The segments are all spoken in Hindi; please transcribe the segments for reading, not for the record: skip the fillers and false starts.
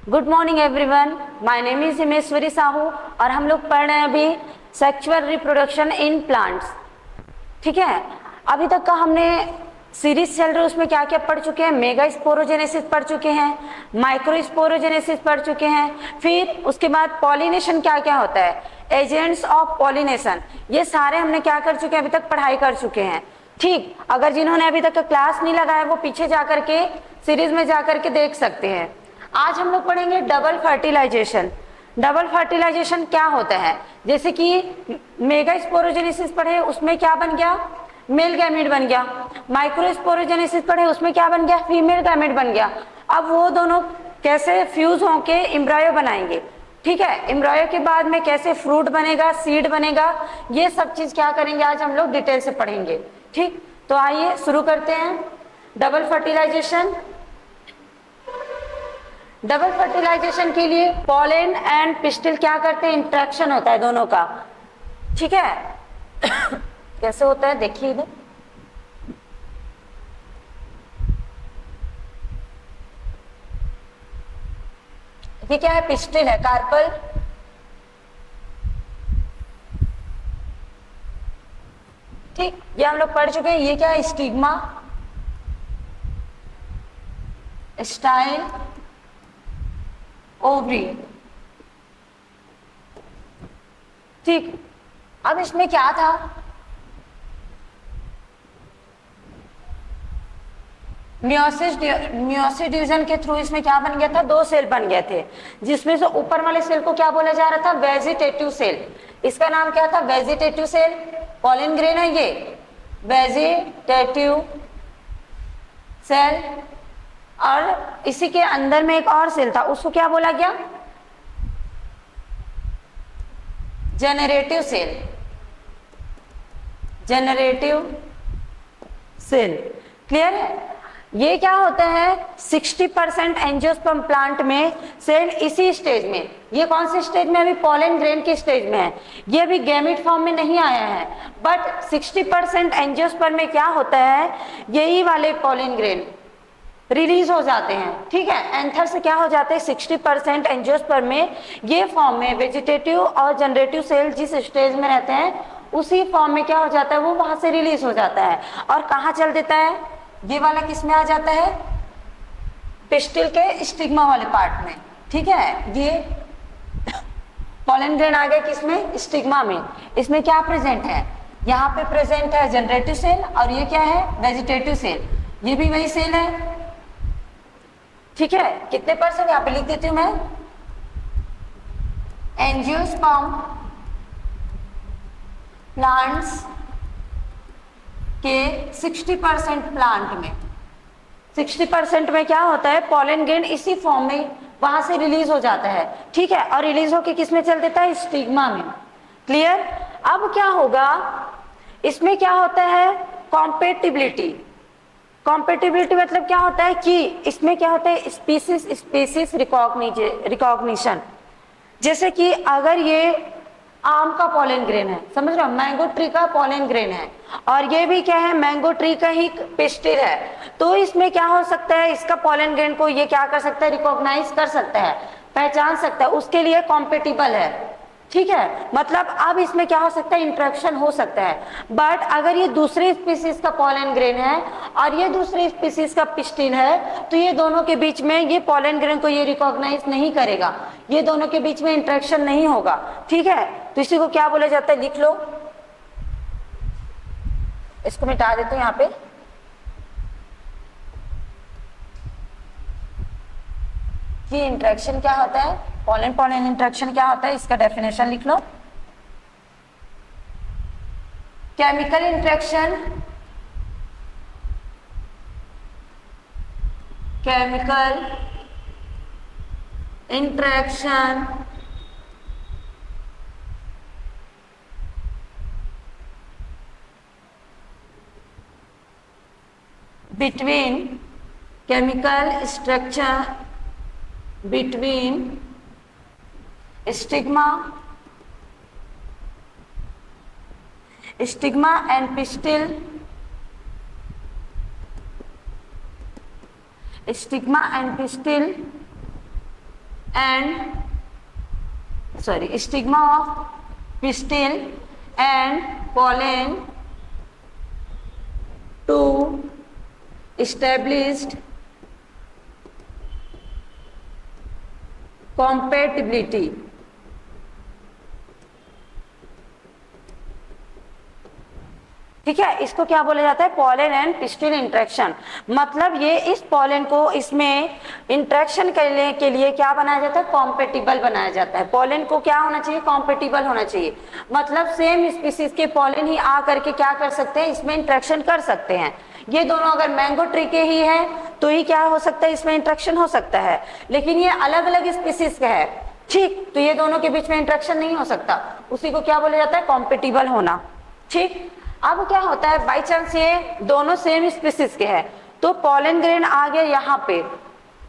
Good morning everyone, my name is Himeshwari Sahu और हम लोग पढ़ रहे हैं अभी सेक्सुअल रिप्रोडक्शन इन प्लांट्स। ठीक है, अभी तक का हमने सीरीज चल रही है, उसमें क्या क्या पढ़ चुके हैं। मेगा स्पोरोजेनेसिस पढ़ चुके हैं, माइक्रो स्पोरोजेनेसिस पढ़ चुके हैं, फिर उसके बाद पॉलिनेशन क्या क्या होता है, एजेंट्स ऑफ पॉलिनेशन, ये सारे हमने क्या कर चुके हैं, अभी तक पढ़ाई कर चुके हैं। ठीक, अगर जिन्होंने अभी तक का क्लास नहीं लगाया वो पीछे जाकर के सीरीज में जाकर के देख सकते हैं। आज हम लोग पढ़ेंगे डबल फर्टिलाइजेशन। डबल फर्टिलाइजेशन क्या होता है, जैसे कि मेगा स्पोरोजेनेसिस पढ़े, उसमें क्या बन गया, मेल गैमेट बन गया। माइक्रो स्पोरोजेनेसिस पढ़े, उसमें क्या बन गया, फीमेल गैमेट बन गया। अब वो दोनों कैसे फ्यूज होके एम्ब्रायो बनाएंगे। ठीक है, एम्ब्रायो के बाद में कैसे फ्रूट बनेगा, सीड बनेगा, ये सब चीज क्या करेंगे आज हम लोग डिटेल से पढ़ेंगे। ठीक, तो आइए शुरू करते हैं। Double fertilisation. डबल फर्टिलाइजेशन के लिए पॉलन एंड पिस्टिल क्या करते हैं, इंट्रैक्शन होता है दोनों का। ठीक है कैसे होता है देखिए इधर, ये क्या है, पिस्टिल है, कार्पल। ठीक, ये हम लोग पढ़ चुके हैं। ये क्या है, स्टिग्मा, स्टाइल, ओवरी। ठीक, अब इसमें क्या था, मियोसिस डिवीजन के थ्रू इसमें क्या बन गया था, दो सेल बन गए थे, जिसमें से ऊपर वाले सेल को क्या बोला जा रहा था, वेजिटेटिव सेल। इसका नाम क्या था, वेजिटेटिव सेल। पॉलन ग्रेन है ये, वेजिटेटिव सेल। और इसी के अंदर में एक और सेल था, उसको क्या बोला गया, generative cell. Generative cell, clear है। ये क्या होता है, 60% एंजियोस्पर्म प्लांट में सेल इसी स्टेज में, ये कौन से स्टेज में, अभी पॉलन ग्रेन के स्टेज में है, ये अभी गैमेट फॉर्म में नहीं आया है। बट 60% एंजियोस्पर्म में क्या होता है, यही वाले पॉलन ग्रेन रिलीज हो जाते हैं। ठीक है, एंथर से क्या हो जाते हैं, 60% एंजियोस्पर्म में ये फॉर्म में वेजिटेटिव और जनरेटिव सेल जिस स्टेज में रहते हैं उसी फॉर्म में क्या हो जाता है, वो वहां से रिलीज हो जाता है और कहाँ चल देता है, ये वाला किस में आ जाता है, पिस्टिल के स्टिग्मा वाले पार्ट में। ठीक है, ये पॉलन ग्रेन आ गया किसमें, स्टिग्मा में। इसमें क्या प्रेजेंट है, यहाँ पे प्रेजेंट है जनरेटिव सेल और ये क्या है, वेजिटेटिव सेल, ये भी वही सेल है। ठीक है, कितने परसेंट यहाँ पे लिख देती हूँ मैं, एंजियोस्पर्म प्लांट्स के 60% प्लांट में, 60% में क्या होता है, पॉलन ग्रेन इसी फॉर्म में वहां से रिलीज हो जाता है। ठीक है, और रिलीज होके किस में चल देता है, स्टिग्मा में। क्लियर। अब क्या होगा, इसमें क्या होता है, कॉम्पेटिबिलिटी। कॉम्पेटिबिलिटी मतलब क्या होता है कि इसमें क्या होता है, स्पीसीज रिकॉग्निशन। जैसे कि अगर ये आम का पॉलन ग्रेन है, समझ रहे हो, मैंगो ट्री का पॉलन ग्रेन है, और ये भी क्या है, मैंगो ट्री का ही पिस्टिल है, तो इसमें क्या हो सकता है, इसका पॉलन ग्रेन को ये क्या कर सकता है, रिकॉग्नाइज कर सकता है, पहचान सकता है, उसके लिए कॉम्पेटिबल है। ठीक है, मतलब अब इसमें क्या हो सकता है, इंट्रैक्शन हो सकता है। बट अगर ये दूसरे स्पीसीज का पॉलन ग्रेन है और ये दूसरे स्पीसीज का पिस्टिल है, तो ये दोनों के बीच में, ये पॉलन ग्रेन को ये रिकॉग्नाइज नहीं करेगा, ये दोनों के बीच में इंट्रैक्शन नहीं होगा। ठीक है, तो इसी को क्या बोला जाता है, लिख लो, इसको मिटा देते हैं यहाँ पे। ये इंट्रैक्शन क्या होता है, पॉलन पॉलन इंट्रैक्शन क्या होता है, इसका डेफिनेशन लिख लो। Chemical interaction, chemical interaction between, chemical structure between stigma and pistil, stigma of pistil and pollen to established compatibility. ठीक है, इसको क्या बोला जाता है? Pollen and pistil interaction. मतलब ये इस पॉलन को इसमें इंटरेक्शन करने के लिए क्या बनाया जाता है? कॉम्पेटिबल बनाया जाता है। पॉलन को क्या होना चाहिए? कॉम्पेटिबल होना चाहिए। मतलब सेम स्पीसीज के पॉलन ही आ करके क्या कर सकते हैं? इसमें इंटरेक्शन कर सकते हैं। ये दोनों अगर मैंगो ट्री के ही है तो ही क्या हो सकता है? इसमें इंटरेक्शन हो सकता है। लेकिन ये अलग अलग स्पीसीज का है, ठीक, तो ये दोनों के बीच में इंटरेक्शन नहीं हो सकता। उसी को क्या बोला जाता है? कॉम्पेटिबल होना। ठीक, अब क्या होता है, बाई चांस ये दोनों सेम स्पीसीज के हैं तो पॉलन ग्रेन आ गया यहाँ पे।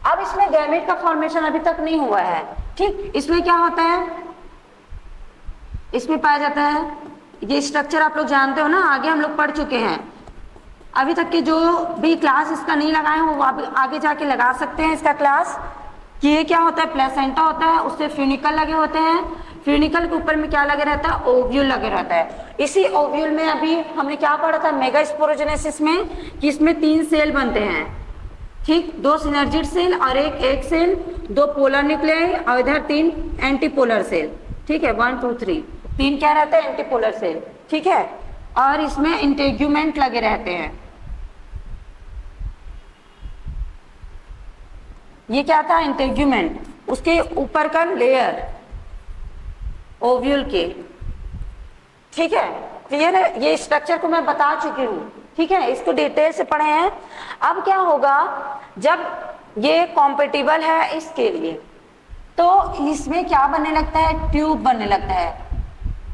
अब इसमें गैमेट का फॉर्मेशन अभी तक नहीं हुआ है। ठीक, इसमें क्या होता है? इसमें पाया जाता है, ये स्ट्रक्चर आप लोग जानते हो ना, आगे हम लोग पढ़ चुके हैं। अभी तक के जो भी क्लास इसका नहीं लगाए हैं वो आगे जाके लगा सकते हैं इसका क्लास। कि ये क्या होता है? प्लेसेंटा होता है, उससे फ्यूनिकल लगे होते हैं। फ्यूनिकल के ऊपर में क्या लगे रहता है? ओव्यूल लगे रहता है। इसी ओव्यूल में अभी हमने क्या पढ़ा था मेगास्पोरोजेनेसिस में, कि इसमें 3 सेल बनते हैं। ठीक, 2 सिनर्जिड सेल और एक सेल, 2 पोलर न्यूक्लियाई और इधर 3 एंटीपोलर सेल। ठीक है, 1 2 3 3 क्या रहता है? एंटीपोलर सेल। ठीक है, और इसमें इंटेग्यूमेंट लगे रहते हैं। ये क्या था? इंटेग्यूमेंट, उसके ऊपर का लेयर ओव्यूल के। ठीक है, क्लियर है? ये स्ट्रक्चर को मैं बता चुकी हूँ। ठीक है, इसको डिटेल से पढ़े हैं। अब क्या होगा, जब ये कॉम्पेटिबल है इसके लिए तो इसमें क्या बनने लगता है? ट्यूब बनने लगता है।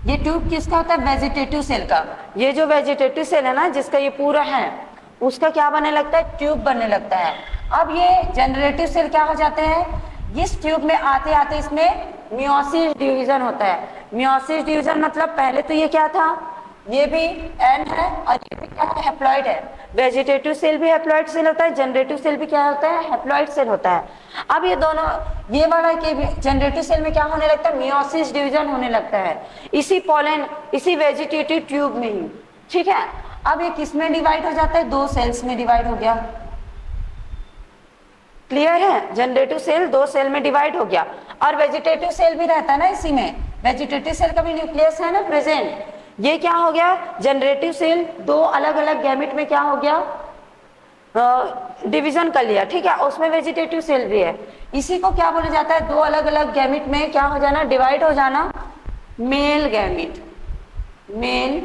ये ट्यूब किसका होता है? वेजिटेटिव सेल का। ये जो वेजिटेटिव सेल है ना, जिसका ये पूरा है, उसका क्या बनने लगता है? ट्यूब बनने लगता है। अब ये जनरेटिव सेल क्या हो जाते हैं? इस ट्यूब में आते आते इसमें मियोसिस डिवीजन होता है। मियोसिस डिवीजन मतलब पहले तो ये क्या था? ये भी एन है और ये भी क्या है? हैप्लॉइड है। वेजिटेटिव सेल भी हैप्लॉइड सेल होता है, जनरेटिव सेल भी क्या होता है? हैप्लॉइड सेल होता है। अब ये दोनों, ये वाला के जनरेटिव सेल में क्या होने लगता है? मियोसिस डिवीजन होने लगता है, इसी पॉलन, इसी वेजिटेटिव ट्यूब में ही। ठीक है, अब ये किस में डिवाइड हो जाता है? 2 सेल्स में डिवाइड हो गया। क्लियर है? जनरेटिव सेल 2 सेल में डिवाइड हो गया। और वेजिटेटिव सेल भी रहता है ना इसी में, वेजिटेटिव सेल का भी न्यूक्लियस है ना प्रेजेंट। ये क्या हो गया? जनरेटिव सेल 2 अलग अलग गैमेट में क्या हो गया? डिवीजन कर लिया। ठीक है, उसमें वेजिटेटिव सेल भी है। इसी को क्या बोला जाता है? 2 अलग अलग गैमेट में क्या हो जाना? डिवाइड हो जाना, मेल गैमेट। Male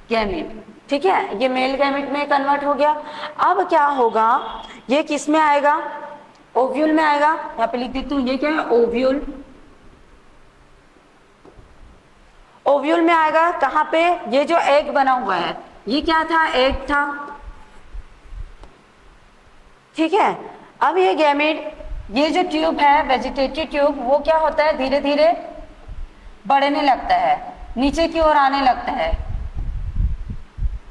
gamete. ठीक है, ये मेल गैमेट में कन्वर्ट हो गया। अब क्या होगा? ये किस में आएगा? ओव्यूल में आएगा। यहाँ पे लिख देती हूँ, ये क्या है? ओव्यूल। ओव्यूल में आएगा। कहाँ पे? ये जो एग बना हुआ है, ये क्या था? एग था। ठीक है, अब ये गैमेट, ये जो ट्यूब है वेजिटेटिव ट्यूब, वो क्या होता है? धीरे धीरे बढ़ने लगता है, नीचे की ओर आने लगता है।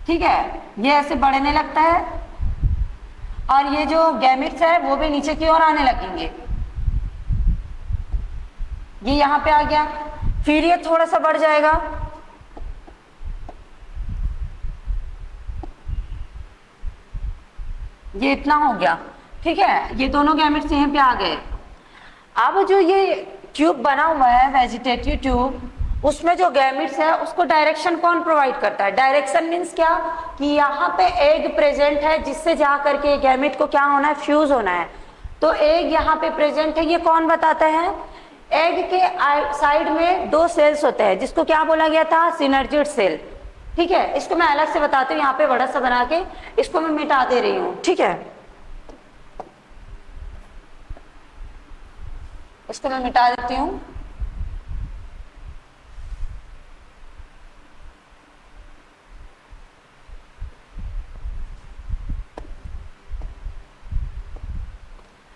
ठीक है, ये ऐसे बढ़ने लगता है और ये जो गैमेट्स है वो भी नीचे की ओर आने लगेंगे। ये यहाँ पे आ गया, फिर ये थोड़ा सा बढ़ जाएगा, ये इतना हो गया। ठीक है, ये दोनों गैमेट्स यहाँ पे आ गए। अब जो ये ट्यूब बना हुआ है वेजिटेटिव ट्यूब, उसमें जो गैमेट्स है उसको डायरेक्शन कौन प्रोवाइड करता है? डायरेक्शन मीन्स क्या? कि यहाँ पे एग प्रेजेंट है जिससे जा करके गैमेट को क्या होना है? फ्यूज होना है। तो एग यहाँ पे प्रेजेंट है, ये कौन बताता है? एग के साइड में 2 सेल्स होते हैं जिसको क्या बोला गया था? Synergid cell. ठीक है, इसको मैं अलग से बताती हूँ, यहाँ पे बड़ा सा बना के इसको मैं मिटा दे रही हूँ। ठीक है, इसको मैं मिटा देती हूँ।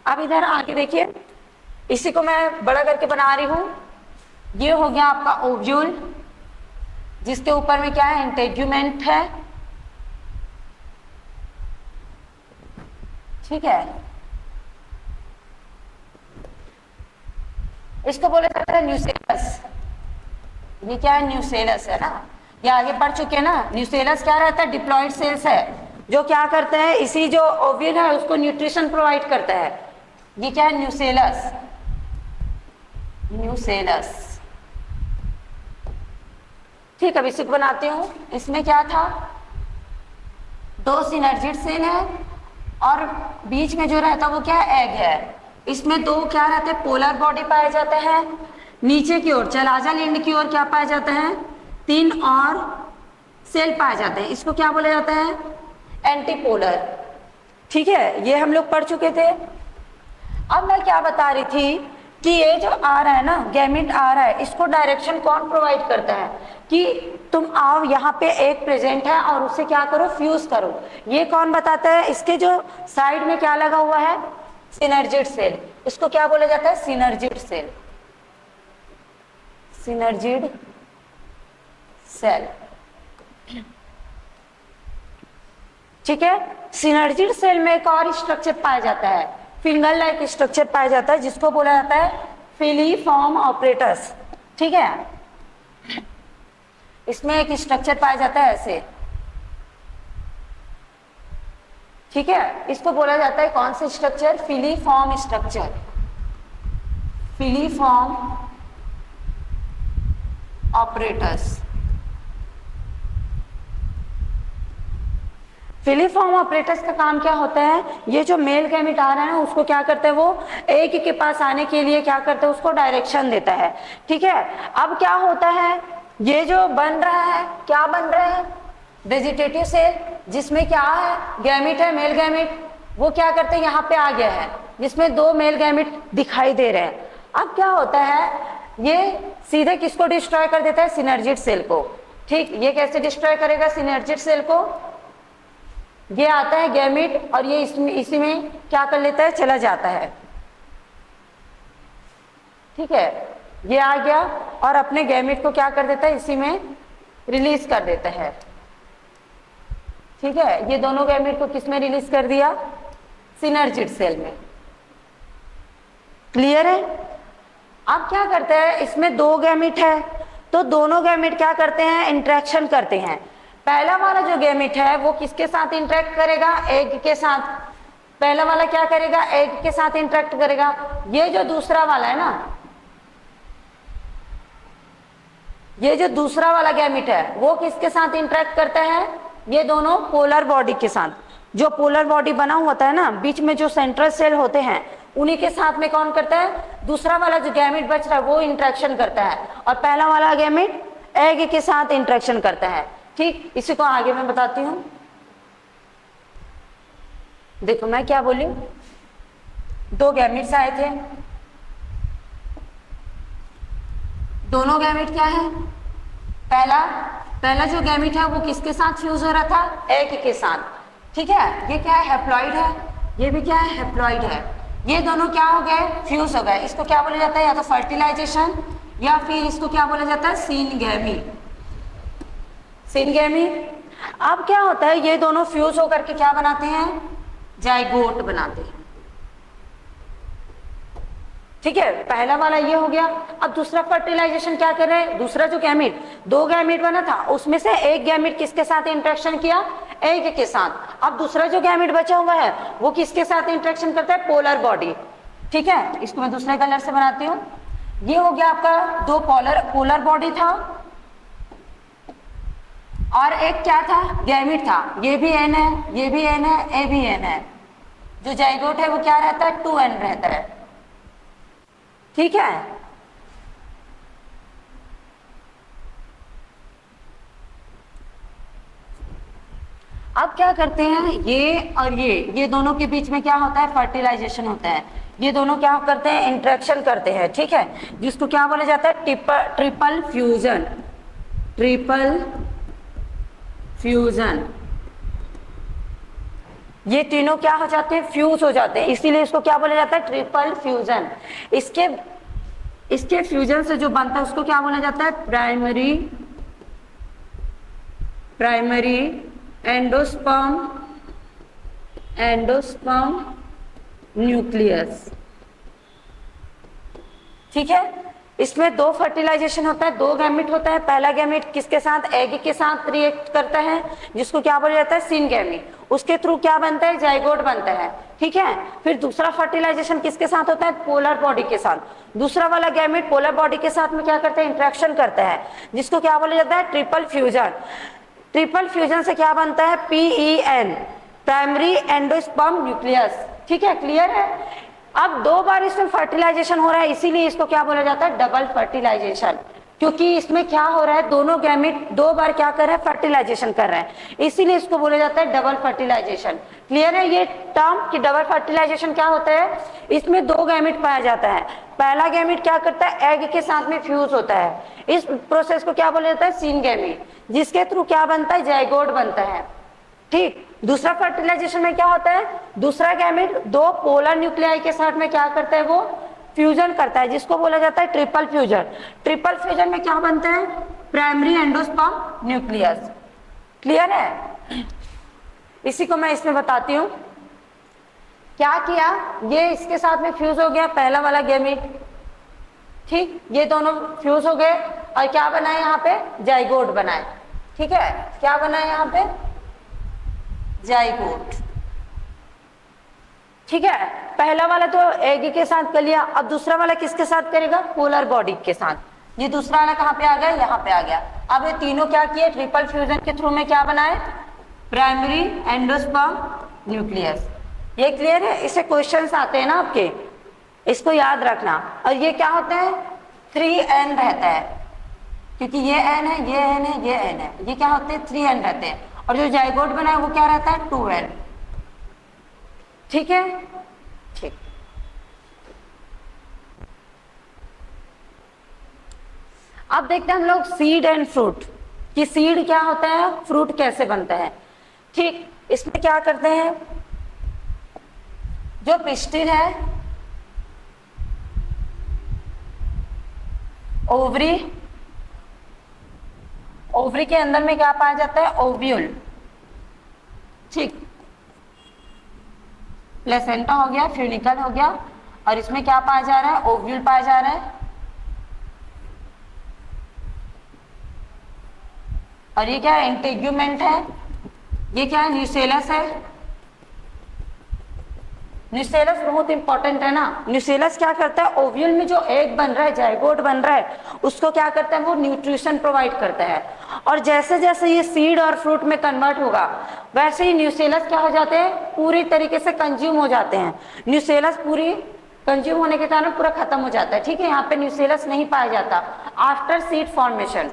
अब इधर आके देखिए, इसी को मैं बड़ा करके बना रही हूं। ये हो गया आपका ओव्यूल, जिसके ऊपर में क्या है? इंटेग्यूमेंट है। ठीक है, इसको बोला जाता है न्यूसेलस। ये क्या है? न्यूसेलस है ना, ये आगे पढ़ चुके हैं ना। न्यूसेलस क्या रहता है? डिप्लॉइड सेल्स है, जो क्या करते हैं, इसी जो ओव्यूल है उसको न्यूट्रिशन प्रोवाइड करता है। ये क्या है? Nucellus, nucellus. ठीक है, अब इसी को बनाती हूँ। इसमें क्या था? 2 सिनर्जिड सेल है और बीच में जो रहता है वो क्या है? एग है। इसमें 2 क्या रहते हैं? पोलर बॉडी पाए जाते हैं। नीचे की ओर चलाजल एंड की ओर क्या पाए जाते हैं? 3 और सेल पाए जाते हैं। इसको क्या बोला जाता है? एंटीपोलर। ठीक है, ये हम लोग पढ़ चुके थे। अब मैं क्या बता रही थी कि ये जो आ रहा है ना, गैमेट आ रहा है, इसको डायरेक्शन कौन प्रोवाइड करता है कि तुम आओ यहाँ पे एक प्रेजेंट है और उसे क्या करो? फ्यूज करो। ये कौन बताता है? इसके जो साइड में क्या लगा हुआ है? Synergid cell. इसको क्या बोला जाता है? Synergid cell, synergid cell. ठीक है, सिनर्जिड सेल में एक और स्ट्रक्चर पाया जाता है, फिंगर लाइक स्ट्रक्चर पाया जाता है, जिसको बोला जाता है फिलीफॉर्म ऑपरेटस। ठीक है, इसमें एक स्ट्रक्चर पाया जाता है ऐसे। ठीक है, इसको बोला जाता है कौन सा structure? Filiform structure, filiform apparatus. Filiform operators का काम क्या होता है? ये जो मेल गैमेट आ रहा है ना, उसको क्या करता है? वो एग के पास आने के लिए क्या करता है? उसको डायरेक्शन देता है। ठीक है, अब क्या होता है? ये जो बन रहा है, क्या बन रहा है? वेजिटेटिव सेल, जिसमें क्या है? गैमेट है, मेल गैमेट। वो क्या करते हैं? यहाँ पे आ गया है, जिसमें 2 मेल गैमेट दिखाई दे रहे हैं। अब क्या होता है? ये सीधे किसको डिस्ट्रॉय कर देता है? सिनर्जिड सेल को। ठीक, ये कैसे डिस्ट्रॉय करेगा सिनर्जिड सेल को? ये आता है गैमेट और ये इसी में क्या कर लेता है? चला जाता है। ठीक है, ये आ गया और अपने गैमेट को क्या कर देता है? इसी में रिलीज कर देता है। ठीक है, ये दोनों गैमेट को किस में रिलीज कर दिया? सिनर्जिड सेल में। क्लियर है? अब क्या करता है? इसमें 2 गैमेट है, तो दोनों गैमेट क्या करते हैं? इंटरेक्शन करते हैं। पहला वाला जो गैमेट है वो किसके साथ इंटरेक्ट करेगा? एग के साथ। पहला वाला क्या करेगा? एग के साथ इंटरेक्ट करेगा। ये जो दूसरा वाला है ना, ये जो दूसरा वाला गैमेट है वो किसके साथ इंटरेक्ट करता है? ये दोनों पोलर बॉडी के साथ। जो पोलर बॉडी बना होता है ना, बीच में जो सेंट्रल सेल होते हैं, उन्हीं के साथ में कौन करता है? दूसरा वाला जो गैमेट बच रहा है वो इंटरेक्शन करता है, और पहला वाला गैमेट एग के साथ इंटरेक्शन करता है। ठीक, इसी को आगे मैं बताती हूं। देखो मैं क्या बोली, 2 गैमेट्स आए थे। दोनों गैमेट क्या है? पहला जो गैमेट है वो किसके साथ फ्यूज हो रहा था? एग के साथ। ठीक है, ये क्या है? हैप्लॉइड है। ये भी क्या है? हैप्लॉइड है। ये दोनों क्या हो गए? फ्यूज हो गए। इसको क्या बोला जाता है? या तो फर्टिलाइजेशन या फिर इसको क्या बोला जाता है? Syngamy, syngamy. अब क्या होता है? ये दोनों फ्यूज होकर के क्या बनाते हैं? जाइगोट बनाते हैं। ठीक है, पहला वाला ये हो गया। अब दूसरा फर्टिलाइजेशन क्या कर रहे हैं? दूसरा जो गैमेट, 2 गैमेट बना था, उसमें से एक गैमेट किसके साथ इंटरेक्शन किया? एग के साथ। अब दूसरा जो गैमेट बचा हुआ है वो किसके साथ इंटरेक्शन करता है? Polar body. ठीक है, इसको मैं दूसरे कलर से बनाती हूँ। ये हो गया आपका 2 पोलर बॉडी था, और एक क्या था? गैमेट था। ये भी एन है, ये भी एन है, ए भी एन है। जो जाइगोट है वो क्या रहता है? 2n रहता है। ठीक है, अब क्या करते हैं? ये और ये दोनों के बीच में क्या होता है? फर्टिलाइजेशन होता है। ये दोनों क्या करते हैं? इंटरेक्शन करते हैं। ठीक है, जिसको क्या बोला जाता है? Triple fusion, triple fusion. ये तीनों क्या हो जाते हैं? फ्यूज हो जाते हैं, इसीलिए इसको क्या बोला जाता है? Triple fusion. इसके फ्यूजन से जो बनता है उसको क्या बोला जाता है? Primary endosperm nucleus. ठीक है। इसमें दो फर्टिलाइजेशन होता है, दो गैमेट होता है। पहला गैमेट किसके साथ, एग के साथ रिएक्ट करता है, जिसको क्या बोला जाता है, सिनगैमेट। उसके थ्रू क्या बनता है, जाइगोट बनता है। ठीक है। फिर दूसरा फर्टिलाइजेशन किसके साथ होता है, पोलर बॉडी के साथ। दूसरा वाला गैमेट पोलर बॉडी के साथ में क्या करता है, इंटरेक्शन करता है, जिसको क्या बोला जाता है, ट्रिपल फ्यूजन। ट्रिपल फ्यूजन से क्या बनता है, PEN, प्राइमरी एंडोस्पर्म न्यूक्लियस। ठीक है, क्लियर है। अब दो बार इसमें फर्टिलाइजेशन हो रहा है, इसीलिए इसको क्या बोला जाता है, डबल फर्टिलाइजेशन। क्योंकि इसमें क्या हो रहा है, दोनों गैमेट दो बार क्या कर रहे हैं, फर्टिलाइजेशन कर रहे हैं, इसीलिए इसको बोला जाता है डबल फर्टिलाइजेशन। क्लियर है ये टर्म कि डबल फर्टिलाइजेशन क्या होता है, इसमें दो गैमेट पाया जाता है। पहला गैमेट क्या करता है, एग के साथ में फ्यूज होता है। इस प्रोसेस को क्या बोला जाता है, सिनगैमेट, जिसके थ्रू क्या बनता है, जाइगोट बनता है। ठीक। दूसरा फर्टिलाइजेशन में क्या होता है, दूसरा गैमेट दो पोलर न्यूक्लियाई के साथ में क्या करता है, वो फ्यूजन करता है, जिसको बोला जाता है ट्रिपल फ्यूजन। ट्रिपल फ्यूजन में क्या बनता है, प्राइमरी एंडोस्पर्म न्यूक्लियस। क्लियर है। इसी को मैं इसमें बताती हूं। क्या किया, ये इसके साथ में फ्यूज हो गया पहला वाला गैमेट। ठीक, ये दोनों फ्यूज हो गए और क्या बनाए, यहाँ पे जाइगोट बनाए। ठीक है, क्या बनाए यहाँ पे, जाइगोट। ठीक है, पहला वाला तो एग के साथ कर लिया, अब दूसरा वाला किसके साथ करेगा, पोलर बॉडी के साथ। ये दूसरा वाला कहाँ पे आ गया, यहाँ पे आ गया। अब ये तीनों क्या किए, ट्रिपल फ्यूजन के थ्रू में क्या बनाए, प्राइमरी एंडोस्पर्म न्यूक्लियस। ये क्लियर है। इससे क्वेश्चंस आते हैं ना आपके, इसको याद रखना। और ये क्या होते हैं, 3N रहता है, क्योंकि ये N है, ये N है, ये N है, ये क्या होते हैं, 3N रहते हैं। और जो जाइगोट बना है वो क्या रहता है, 2N। ठीक है, ठीक। अब देखते हैं हम लोग सीड एंड फ्रूट, कि सीड क्या होता है, फ्रूट कैसे बनता है। ठीक, इसमें क्या करते हैं, जो पिस्टिल है, ओवरी, ओवरी के अंदर में क्या पाया जाता है, ओव्यूल। ठीक, प्लेसेंटा हो गया, फ्यूनिकल हो गया, और इसमें क्या पाया जा रहा है, ओव्यूल पाया जा रहा है। और ये क्या है, इंटेग्यूमेंट है। ये क्या है, न्यूसेलस है। न्यूसेलस बहुत इंपॉर्टेंट है ना। न्यूसेलस क्या करता है, ओव्यूल में जो एग बन रहा है, जाइगोट बन रहा है, उसको क्या करता है, वो न्यूट्रिशन प्रोवाइड करता है। और जैसे जैसे ये सीड और फ्रूट में कन्वर्ट होगा, वैसे ही न्यूसेलस क्या हो जाते हैं, पूरी तरीके से कंज्यूम हो जाते हैं। न्यूसेलस पूरी कंज्यूम होने के कारण पूरा खत्म हो जाता है। ठीक है, यहाँ पे न्यूसेलस नहीं पाया जाता आफ्टर सीड फॉर्मेशन।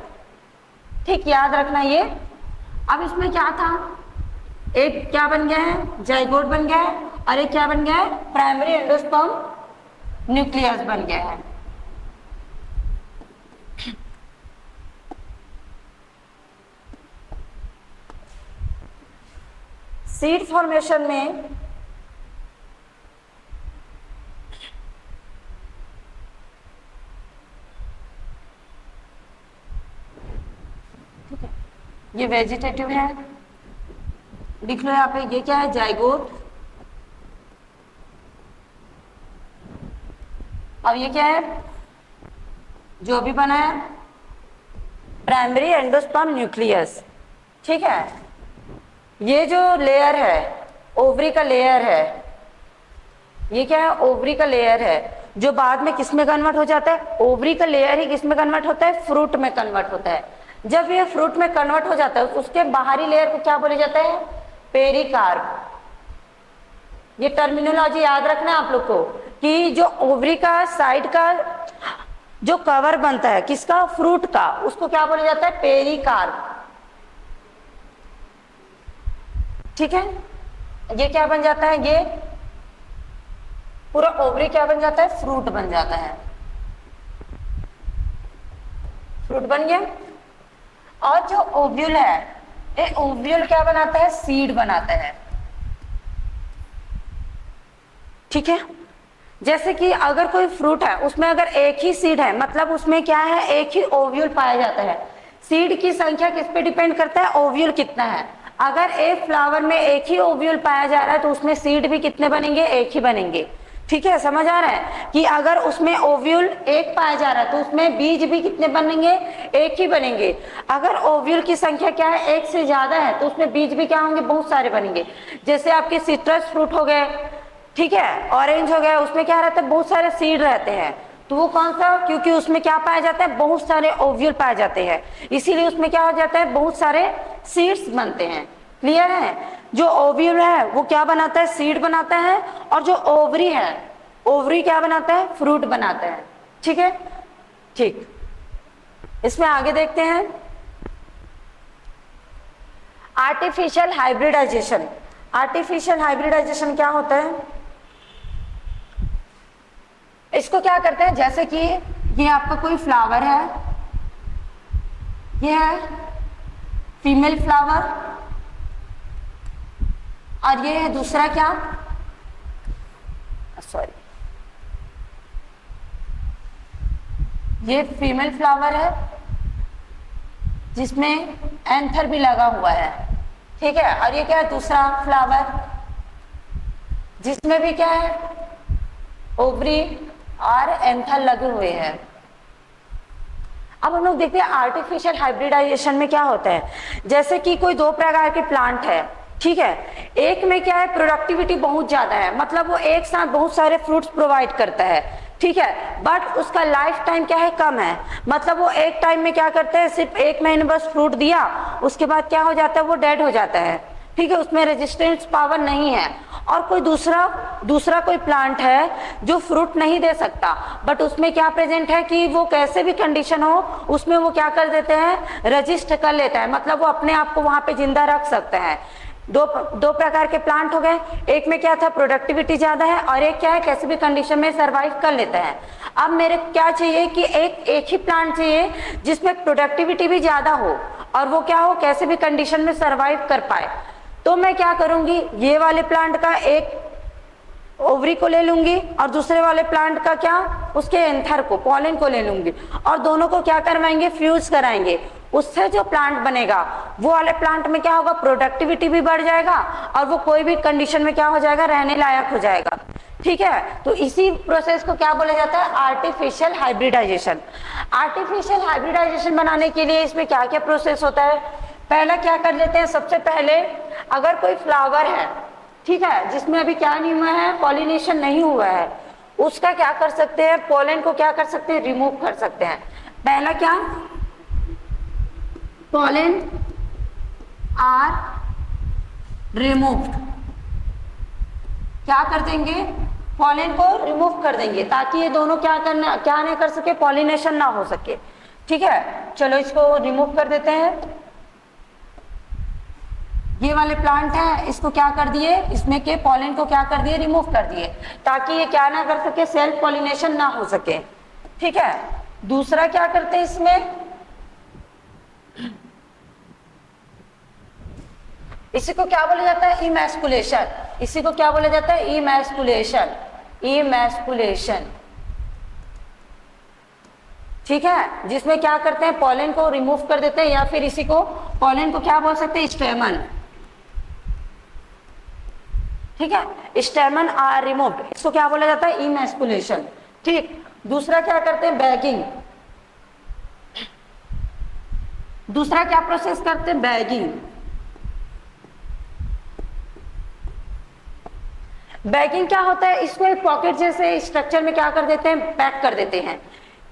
ठीक, याद रखना ये। अब इसमें क्या था, एक क्या बन गया है, जाइगोट बन गया है, और एक क्या बन गया है, प्राइमरी एंडोस्पर्म न्यूक्लियस बन गया है। सीड फॉर्मेशन में ये वेजिटेटिव है, लिख लो यहाँ पे, ये क्या है, जाइगोट। अब ये क्या है, जो भी बना है, प्राइमरी एंडोस्पर्म न्यूक्लियस। ठीक है, ये जो लेयर है, ओवरी का लेयर है, ये क्या है, ओवरी का लेयर है, जो बाद में किस में कन्वर्ट हो जाता है, ओवरी का लेयर ही किस में कन्वर्ट होता है, फ्रूट में कन्वर्ट होता है। जब ये फ्रूट में कन्वर्ट हो जाता है, उसके बाहरी लेयर को क्या बोला जाता है, पेरिकार्प। ये टर्मिनोलॉजी याद रखना आप लोग को, कि जो ओवरी का साइड का जो कवर बनता है, किसका, फ्रूट का, उसको क्या बोला जाता है, पेरिकार्प। ठीक है, ये क्या बन जाता है, ये पूरा ओवरी क्या बन जाता है, फ्रूट बन जाता है। फ्रूट बन गया। और जो ओव्यूल है, ये ओव्यूल क्या बनाता है, सीड बनाता है। ठीक है, जैसे कि अगर कोई फ्रूट है, उसमें अगर एक ही सीड है, मतलब उसमें क्या है, एक ही ओव्यूल पाया जाता है। सीड की संख्या किस पे डिपेंड करता है, ओव्यूल कितना है। अगर एक फ्लावर में एक ही ओव्यूल पाया जा रहा है, तो उसमें सीड भी कितने बनेंगे, एक ही बनेंगे। ठीक है, समझ आ रहा है कि अगर उसमें ओव्यूल एक पाया जा रहा है तो उसमें बीज भी कितने बनेंगे, एक ही बनेंगे। अगर ओव्यूल की संख्या क्या है, एक से ज्यादा है, तो उसमें बीज भी क्या होंगे, बहुत सारे बनेंगे। जैसे आपके सिट्रस फ्रूट हो गए, ठीक है, ऑरेंज हो गया, उसमें क्या रहता है, बहुत सारे सीड रहते हैं। तो वो कौन सा, क्योंकि उसमें क्या पाया जाता है, बहुत सारे ओव्यूल पाए जाते हैं, इसीलिए उसमें क्या हो जाता है, बहुत सारे सीड्स बनते हैं। क्लियर है? जो ओव्यूल है वो क्या बनाता है, सीड बनाता है, और जो ओवरी है, ओवरी क्या बनाता है, फ्रूट बनाता है। ठीक है, ठीक। इसमें आगे देखते हैं आर्टिफिशियल हाइब्रिडाइजेशन। आर्टिफिशियल हाइब्रिडाइजेशन क्या होता है, इसको क्या करते हैं, जैसे कि ये आपका कोई फ्लावर है, ये है फीमेल फ्लावर, और ये है दूसरा क्या, सॉरी, ये फीमेल फ्लावर है जिसमें एंथर भी लगा हुआ है। ठीक है, और ये क्या है, दूसरा फ्लावर जिसमें भी क्या है, ओवरी और एंथर लगे हुए हैं। अब हम लोग देखते हैं आर्टिफिशियल हाइब्रिडाइजेशन में क्या होता है। जैसे कि कोई दो प्रकार के प्लांट है, ठीक है, एक में क्या है, प्रोडक्टिविटी बहुत ज्यादा है, मतलब वो एक साथ बहुत सारे फ्रूट्स प्रोवाइड करता है, ठीक है, बट उसका लाइफ टाइम क्या है, कम है, मतलब वो एक टाइम में क्या करते हैं, सिर्फ एक महीने बस फ्रूट दिया, उसके बाद क्या हो जाता है, वो डेड हो जाता है। ठीक है, उसमें रेजिस्टेंस पावर नहीं है। और कोई दूसरा कोई प्लांट है जो फ्रूट नहीं दे सकता, बट उसमें क्या प्रेजेंट है कि वो कैसे भी कंडीशन हो उसमें वो क्या कर देते हैं, रजिस्ट कर लेता है, मतलब वो अपने आप को वहां पे जिंदा रख सकते हैं। दो प्रकार के प्लांट हो गए, एक में क्या था, प्रोडक्टिविटी ज्यादा है, और एक क्या है, कैसे भी कंडीशन में सरवाइव कर लेता है। अब मेरे क्या चाहिए कि एक ही प्लांट चाहिए जिसमें प्रोडक्टिविटी भी ज्यादा हो और वो क्या हो, कैसे भी कंडीशन में सरवाइव कर पाए। तो मैं क्या करूंगी, ये वाले प्लांट का एक ओवरी को ले लूंगी और दूसरे वाले प्लांट का क्या, उसके एंथर को, पॉलन को ले लूंगी, और दोनों को क्या करवाएंगे, फ्यूज कराएंगे। उससे जो प्लांट बनेगा वो वाले प्लांट में क्या होगा, प्रोडक्टिविटी भी बढ़ जाएगा और वो कोई भी कंडीशन में क्या हो जाएगा, रहने लायक हो जाएगा। ठीक है, तो इसी प्रोसेस को क्या बोला जाता है, आर्टिफिशियल हाइब्रिडाइजेशन। आर्टिफिशियल हाइब्रिडाइजेशन बनाने के लिए इसमें क्या क्या प्रोसेस होता है, पहला क्या कर लेते हैं, सबसे पहले अगर कोई फ्लावर है, ठीक है, जिसमें अभी क्या नहीं हुआ है, पॉलिनेशन नहीं हुआ है, उसका क्या कर सकते हैं, पोलन को क्या कर सकते हैं, रिमूव कर सकते हैं। पहला क्या, पोलन आर रिमूव्ड, क्या कर देंगे, पोलन को रिमूव कर देंगे, ताकि ये दोनों क्या नहीं कर सके, पॉलिनेशन ना हो सके। ठीक है, चलो इसको रिमूव कर देते हैं। ये वाले प्लांट है, इसको क्या कर दिए, इसमें के पॉलन को क्या कर दिए, रिमूव कर दिए, ताकि ये क्या ना कर सके, सेल्फ पॉलिनेशन ना हो सके। ठीक है, दूसरा क्या करते हैं इसमें, इसी को क्या बोला जाता है, इमैस्कुलेशन। इसी को क्या बोला जाता है, इमैस्कुलेशन, इमैस्कुलेशन। ठीक है, जिसमें क्या करते हैं, पॉलन को रिमूव कर देते हैं, या फिर इसी को, पॉलन को क्या बोल सकते हैं, स्टेमन। ठीक है, स्टेमन आर रिमूव्ड, इसको क्या बोला जाता है, इमैस्कुलेशन। ठीक, दूसरा क्या करते हैं, बैगिंग। दूसरा क्या प्रोसेस करते हैं, बैगिंग। बैगिंग क्या होता है, इसको एक पॉकेट जैसे स्ट्रक्चर में क्या कर देते हैं, पैक कर देते हैं।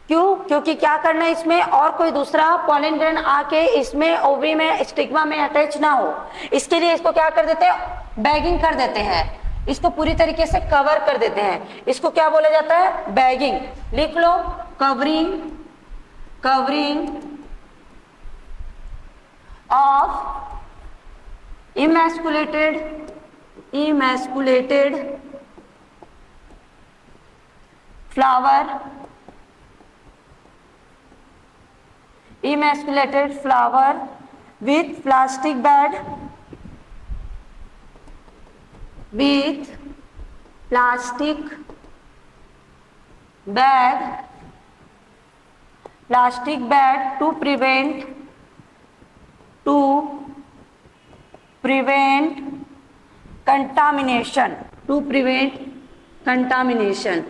क्यों, क्योंकि क्या करना है, इसमें और कोई दूसरा पॉलन ग्रेन आके इसमें ओवरी में, स्टिग्मा में अटैच ना हो, इसके लिए इसको क्या कर देते हैं, बैगिंग कर देते हैं, इसको पूरी तरीके से कवर कर देते हैं। इसको क्या बोला जाता है, बैगिंग। लिख लो, covering, covering of emasculated flower, emasculated flower with plastic bag, with plastic bag to prevent contamination, to prevent contamination.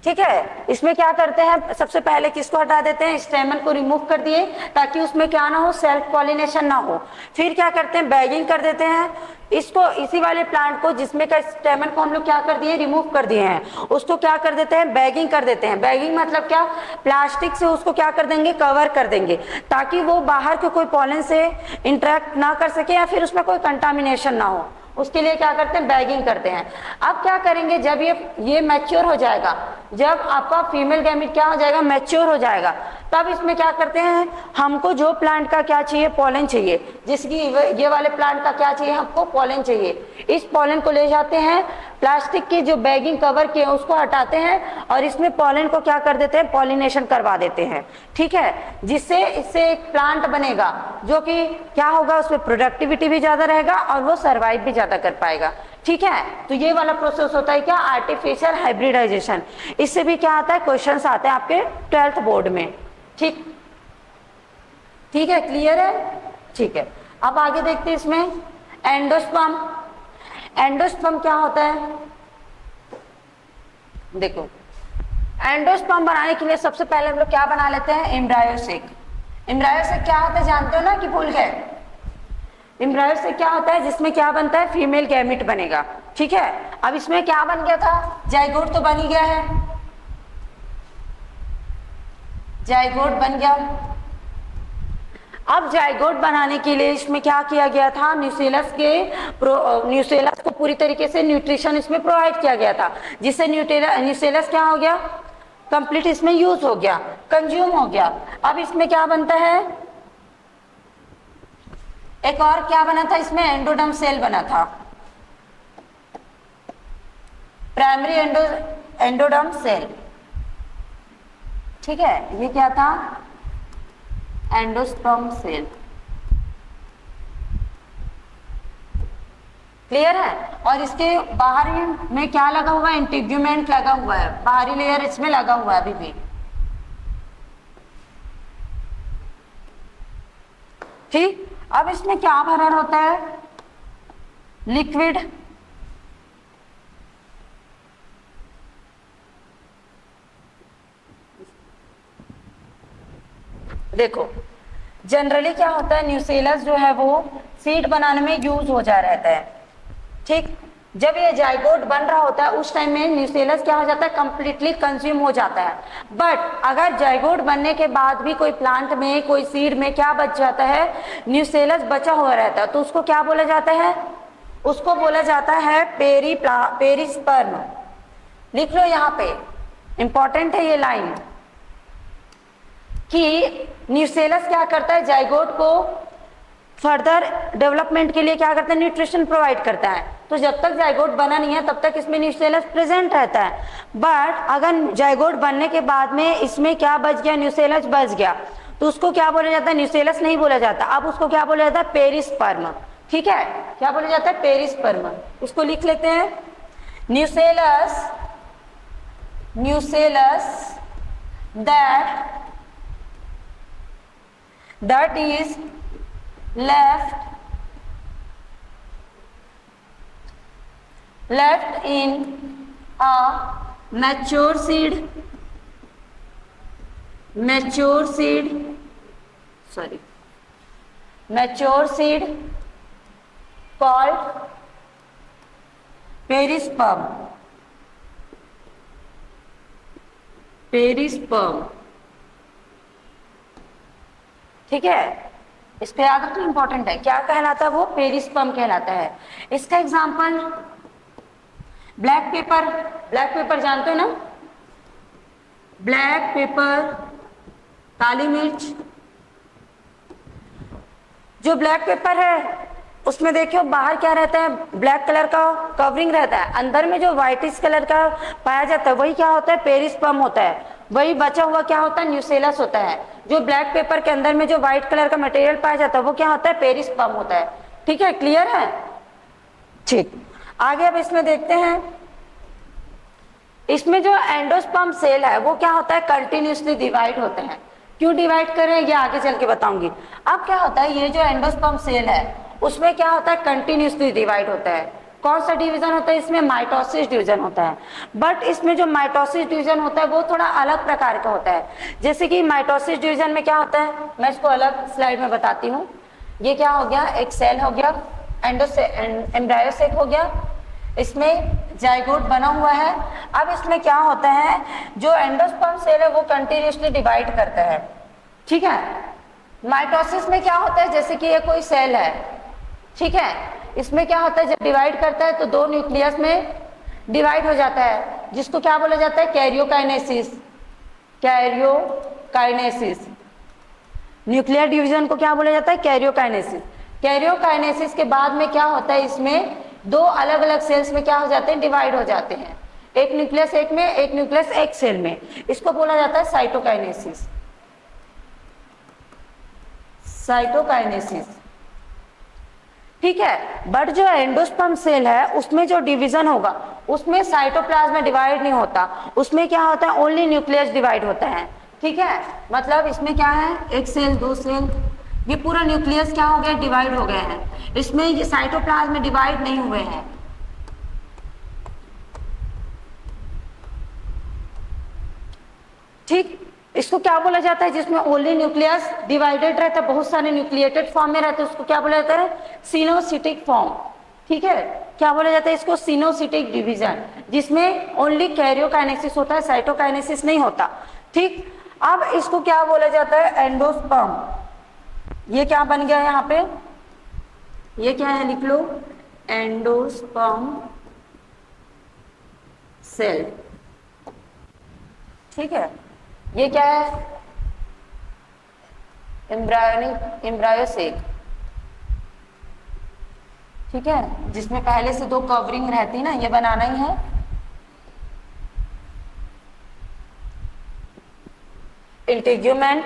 ठीक है, इसमें क्या करते हैं, सबसे पहले किसको हटा देते हैं, स्टेमन को रिमूव कर दिए ताकि उसमें क्या ना हो, सेल्फ पॉलिनेशन ना हो। फिर क्या करते हैं, बैगिंग कर देते हैं इसको, इसी वाले प्लांट को जिसमें का स्टेमन को हम लोग क्या कर दिए, रिमूव कर दिए हैं, उसको क्या कर देते हैं, बैगिंग कर देते हैं। बैगिंग मतलब क्या, प्लास्टिक से उसको क्या कर देंगे, कवर कर देंगे ताकि वो बाहर के कोई पॉलन से इंटरेक्ट ना कर सके या फिर उसमें कोई कंटामिनेशन ना हो। उसके लिए क्या करते हैं, बैगिंग करते हैं। अब क्या करेंगे, जब ये मैच्योर हो जाएगा, जब आपका फीमेल गैमीट क्या हो जाएगा, मैच्योर हो जाएगा, तब इसमें क्या करते हैं, हमको जो प्लांट का क्या चाहिए, पॉलन चाहिए, जिसकी ये वाले प्लांट का क्या चाहिए, हमको पॉलन चाहिए। इस पॉलन को ले जाते हैं, प्लास्टिक की जो बैगिंग कवर की है उसको हटाते हैं और इसमें पॉलन को क्या कर देते हैं, पॉलिनेशन करवा देते हैं। ठीक है, जिससे इससे एक प्लांट बनेगा जो कि क्या होगा, उसमें प्रोडक्टिविटी भी ज्यादा रहेगा और वो सर्वाइव भी ज्यादा कर पाएगा। ठीक है, तो ये वाला प्रोसेस होता है क्या, आर्टिफिशियल हाइब्रिडाइजेशन। इससे भी क्या आता है, क्वेश्चंस आते हैं आपके 12th बोर्ड में। ठीक ठीक है, क्लियर है। ठीक है, अब आगे देखते हैं इसमें एंडोस्पर्म। एंडोस्पर्म क्या होता है, देखो एंडोस्पर्म बनाने के लिए सबसे पहले हम लोग क्या बना लेते हैं, एम्ब्रायोसेक। एम्ब्रायोसेक क्या होता है, जानते हो ना कि भूल गए। एम्ब्रायोसेक क्या होता है, जिसमें क्या बनता है, फीमेल गैमिट बनेगा। ठीक है, अब इसमें क्या बन गया था, जाइगोट तो बन ही गया है, जाइगोट बन गया। अब जाइगोट बनाने के लिए इसमें क्या किया गया था, न्यूसेलस को पूरी तरीके से न्यूट्रिशन इसमें प्रोवाइड किया गया था, जिससे न्यूसेलस क्या हो गया, कंप्लीट इसमें यूज हो गया, कंज्यूम हो गया। अब इसमें क्या बनता है, एक और क्या बना था, इसमें एंडोडर्म सेल बना था, प्राइमरी एंडोडर्म सेल। ठीक है, ये क्या था, एंडोस्पर्म सेल। क्लियर है, और इसके बाहरी में क्या लगा हुआ है, इंटीग्यूमेंट लगा हुआ है, बाहरी लेयर इसमें लगा हुआ है अभी भी। ठीक, अब इसमें क्या भरण होता है, लिक्विड। देखो जनरली क्या होता है, न्यूसेलस जो है वो सीड बनाने में यूज हो जा रहता है। ठीक, जब ये जाइगोट बन रहा होता है उस टाइम में न्यूसेलस क्या हो जाता है, कंप्लीटली कंज्यूम हो जाता है। बट अगर जाइगोट बनने के बाद भी कोई प्लांट में, कोई सीड में क्या बच जाता है, न्यूसेलस बचा हुआ रहता है, तो उसको क्या बोला जाता है, उसको बोला जाता है पेरिस्पर्म। लिख लो यहाँ पे, इंपॉर्टेंट है ये लाइन, कि न्यूसेलस क्या करता है, जाइगोट को फर्दर डेवलपमेंट के लिए क्या करता है, न्यूट्रिशन प्रोवाइड करता है। तो जब तक जाइगोट बना नहीं है तब तक इसमें न्यूसेलस प्रेजेंट रहता है। बट अगर जाइगोट बनने के बाद में इसमें क्या बच गया, न्यूसेलस बच गया, तो उसको क्या बोला जाता है, न्यूसेलस नहीं बोला जाता, अब उसको क्या बोला जाता है, पेरिस्पर्म। ठीक है, क्या बोला जाता है, पेरिस्पर्म। इसको लिख लेते हैं, nucellus that is left in a mature seed called perisperm। ठीक है, इस पे याद रखना इंपॉर्टेंट है, क्या कहलाता है वो, पेरिस्पर्म कहलाता है। इसका एग्जांपल ब्लैक पेपर जानते हो ना, ब्लैक पेपर, काली मिर्च। जो ब्लैक पेपर है उसमें देखियो बाहर क्या रहता है, ब्लैक कलर का कवरिंग रहता है, अंदर में जो व्हाइटिश कलर का पाया जाता है वही क्या होता है, पेरिस्पर्म होता है। वही बचा हुआ क्या होता है, न्यूसेलस होता है। जो ब्लैक पेपर के अंदर में जो व्हाइट कलर का मटेरियल पाया जाता है वो क्या होता है, पेरिस्पर्म होता है। ठीक है, क्लियर है। ठीक, आगे अब इसमें देखते हैं, इसमें जो एंडोस्पर्म सेल है वो क्या होता है, कंटिन्यूसली डिवाइड होते हैं। क्यों डिवाइड कर रहे हैं ये आगे चल के बताऊंगी। अब क्या होता है, ये जो एंडोस्पर्म सेल है उसमें क्या होता है, कंटिन्यूसली डिवाइड होता है। कौन सा डिवीजन होता है इसमें, माइटोसिस डिवीजन होता है। बट इसमें जो माइटोसिस डिवीजन होता है वो थोड़ा अलग प्रकार का होता है। जैसे कि माइटोसिस डिवीजन में क्या होता है, मैं इसको अलग स्लाइड में बताती हूँ। ये क्या हो गया, एक सेल हो गया, एम्ब्रायोसेक हो गया, इसमें जाइगोट बना हुआ है। अब इसमें क्या होता है, जो एंडोस्पर्म सेल है वो कंटिन्यूसली डिवाइड करता है, ठीक है। माइटोसिस में क्या होता है, जैसे कि ये कोई सेल है, ठीक है, इसमें क्या होता है, जब डिवाइड करता है तो दो न्यूक्लियस में डिवाइड हो जाता है, जिसको क्या बोला जाता है, कैरियोकाइनेसिस। कैरियोकाइनेसिस, न्यूक्लियर डिवीजन को क्या बोला जाता है, कैरियोकाइनेसिस। कैरियोकाइनेसिस के बाद में क्या होता है, इसमें दो अलग अलग सेल्स में क्या हो जाते हैं, डिवाइड हो जाते हैं। एक न्यूक्लियस एक में, एक न्यूक्लियस एक सेल में, इसको बोला जाता है साइटोकाइनेसिस। साइटोकाइनेसिस, ठीक है। बट जो एंडोस्पर्म सेल है उसमें जो डिवीजन होगा उसमें साइटोप्लाज्म में डिवाइड नहीं होता, उसमें क्या होता है, ओनली न्यूक्लियस डिवाइड होता है, ठीक है। मतलब इसमें क्या है, एक सेल, दो सेल, ये पूरा न्यूक्लियस क्या हो गया, डिवाइड हो गए हैं। इसमें ये साइटोप्लाज्म में डिवाइड नहीं हुए हैं, ठीक। इसको क्या बोला जाता है, जिसमें ओनली न्यूक्लियस डिवाइडेड रहता है, बहुत सारे न्यूक्लिएटेड फॉर्म में रहते हैं, उसको क्या बोला जाता है, सिनोसिटिक फॉर्म, ठीक है। क्या बोला जाता है इसको, सिनोसिटिक डिवीजन, जिसमें ओनली कैरियोकाइनेसिस होता है, साइटोकाइनेसिस नहीं होता, ठीक। अब इसको क्या बोला जाता है, एंडोस्पर्म। ये क्या बन गया यहाँ पे, ये क्या है, लिख लो, एंडोस्पर्म सेल, ठीक है। ये क्या है, एम्ब्रायोसेक, ठीक है, जिसमें पहले से दो कवरिंग रहती ना, ये बनाना ही है। इंटीग्यूमेंट,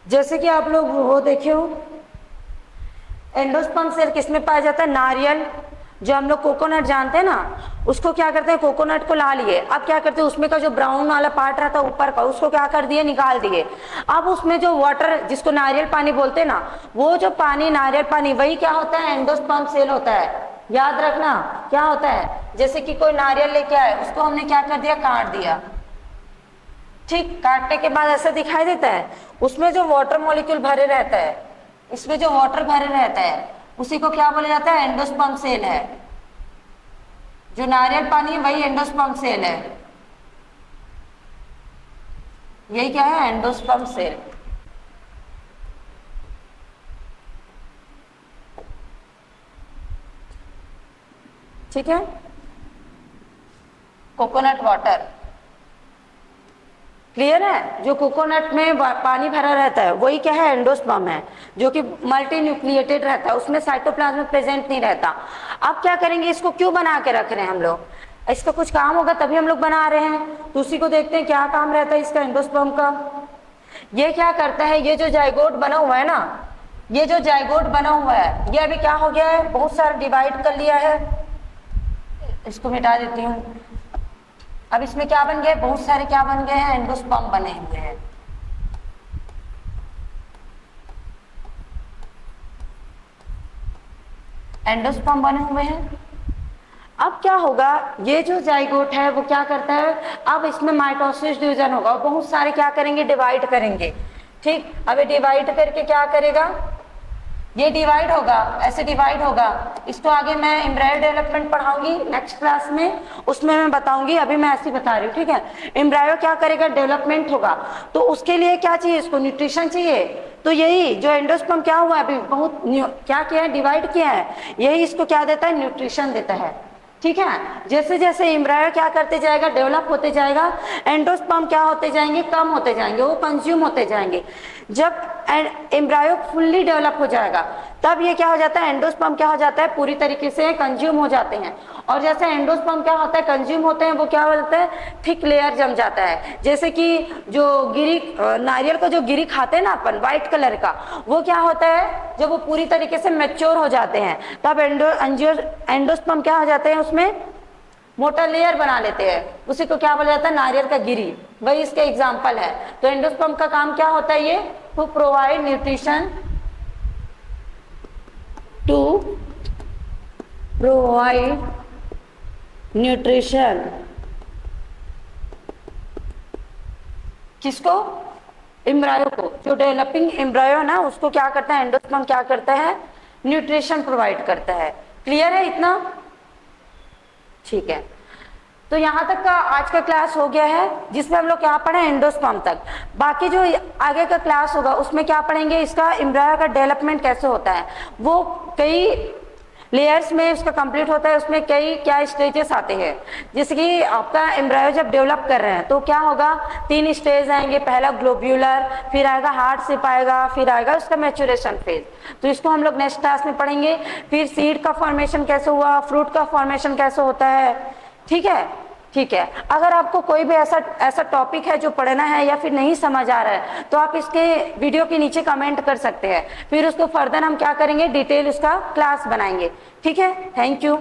जैसे कि आप लोग वो देखे हो, एंडोस्पर्म सेल किसमें पाया जाता है, नारियल, जो हम लोग कोकोनट जानते हैं ना, उसको क्या करते हैं, कोकोनट को ला लिए, अब क्या करते हैं, उसमें का जो ब्राउन वाला पार्ट रहता है ऊपर का, उसको क्या कर दिए, निकाल दिए। अब उसमें जो वाटर, जिसको नारियल पानी बोलते हैं ना, वो जो पानी, नारियल पानी, वही क्या होता है, एंडोस्पर्म सेल होता है। याद रखना क्या होता है, जैसे कि कोई नारियल लेके आए, उसको हमने क्या कर दिया, काट दिया, ठीक। काटने के बाद ऐसा दिखाई देता है, उसमें जो वाटर मॉलिक्यूल भरे रहता है, इसमें जो वाटर भरे रहता है उसी को क्या बोला जाता है, एंडोस्पर्म सेल है। जो नारियल पानी है वही एंडोस्पर्म सेल है, यही क्या है, एंडोस्पर्म सेल, ठीक है। कोकोनट वाटर, क्लियर है, जो कोकोनट में पानी भरा रहता है वही क्या है, एंडोस्पर्म है, जो कि मल्टी न्यूक्लिएटेड रहता है, उसमें साइटोप्लाज्म प्रेजेंट नहीं रहता। अब क्या करेंगे, इसको क्यों बना के रख रहे हैं हम लोग, इसका कुछ काम होगा तभी हम लोग बना रहे हैं, तो उसी को देखते हैं क्या काम रहता है इसका, एंडोस्पर्म का। ये क्या करता है, ये जो जाइगोट बना हुआ है ना, ये जो जाइगोट बना हुआ है, ये अभी क्या हो गया है, बहुत सारा डिवाइड कर लिया है, इसको मिटा देती हूँ। अब इसमें क्या बन गए, बहुत सारे क्या बन गए हैं, एंडोस्पर्म बने हुए हैं। एंडोस्पर्म बने हुए हैं। अब क्या होगा, ये जो जाइगोट है वो क्या करता है, अब इसमें माइटोसिस डिवीजन होगा, बहुत सारे क्या करेंगे, डिवाइड करेंगे, ठीक। अब ये डिवाइड करके क्या करेगा, ये डिवाइड होगा, ऐसे डिवाइड होगा। इसको आगे मैं एम्ब्रायो डेवलपमेंट पढ़ाऊंगी नेक्स्ट क्लास में, उसमें मैं बताऊंगी, अभी मैं ऐसे बता रही हूँ, ठीक है। एम्ब्रायो क्या करेगा, डेवलपमेंट होगा, तो उसके लिए क्या चाहिए, इसको न्यूट्रिशन चाहिए, तो यही जो एंडोस्पर्म क्या हुआ, अभी बहुत क्या किया है, डिवाइड किया है, यही इसको क्या देता है, न्यूट्रिशन देता है, ठीक है। जैसे जैसे एम्ब्रायो क्या करते जाएगा, डेवलप होते जाएगा, एंडोस्पर्म क्या होते जाएंगे, कम होते जाएंगे, वो कंज्यूम होते जाएंगे। जब एम्ब्रायो फुल्ली डेवलप हो जाएगा तब ये क्या हो जाता है, एंडोस्पर्म क्या हो जाता है, पूरी तरीके से कंज्यूम हो जाते हैं। और जैसे एंडोस्पर्म क्या होता है, कंज्यूम होते हैं, वो क्या होता है, थिक लेयर जम जाता है। जैसे कि जो गिरी, नारियल को जो गिरी खाते हैं ना अपन, व्हाइट कलर का, वो क्या होता है, जब वो पूरी तरीके से मैच्योर हो जाते हैं तब एंडोस्पर्म क्या हो जाते हैं, उसमें मोटा लेयर बना लेते हैं, उसी को क्या बोला जाता है, नारियल का गिरी, वही इसके एग्जाम्पल है। तो एंडोस्पर्म का काम क्या होता है, ये to provide nutrition to provide nutrition, किसको? एम्ब्रायो को। जो डेवलपिंग एम्ब्रायो ना उसको क्या करता है, एंडोस्पर्म क्या करता है, न्यूट्रिशन प्रोवाइड करता है। क्लियर है इतना? ठीक है, तो यहां तक का आज का क्लास हो गया है, जिसमें हम लोग क्या पढ़े, एंडोस्पर्म तक। बाकी जो आगे का क्लास होगा उसमें क्या पढ़ेंगे, इसका एम्ब्रायो का डेवलपमेंट कैसे होता है, वो कई लेयर्स में उसका कंप्लीट होता है, उसमें कई क्या स्टेजेस आते हैं। जैसे कि आपका एम्ब्रायो जब डेवलप कर रहे हैं तो क्या होगा, 3 स्टेज आएंगे। पहला ग्लोब्यूलर, फिर आएगा हार्ट शेप आएगा, फिर आएगा उसका मैच्योरेशन फेज। तो इसको हम लोग नेक्स्ट क्लास में पढ़ेंगे। फिर सीड का फॉर्मेशन कैसे हुआ, फ्रूट का फॉर्मेशन कैसे होता है। ठीक है, ठीक है। अगर आपको कोई भी ऐसा टॉपिक है जो पढ़ना है या फिर नहीं समझ आ रहा है तो आप इसके वीडियो के नीचे कमेंट कर सकते हैं, फिर उसको फर्दर हम क्या करेंगे, डिटेल उसका क्लास बनाएंगे। ठीक है, थैंक यू।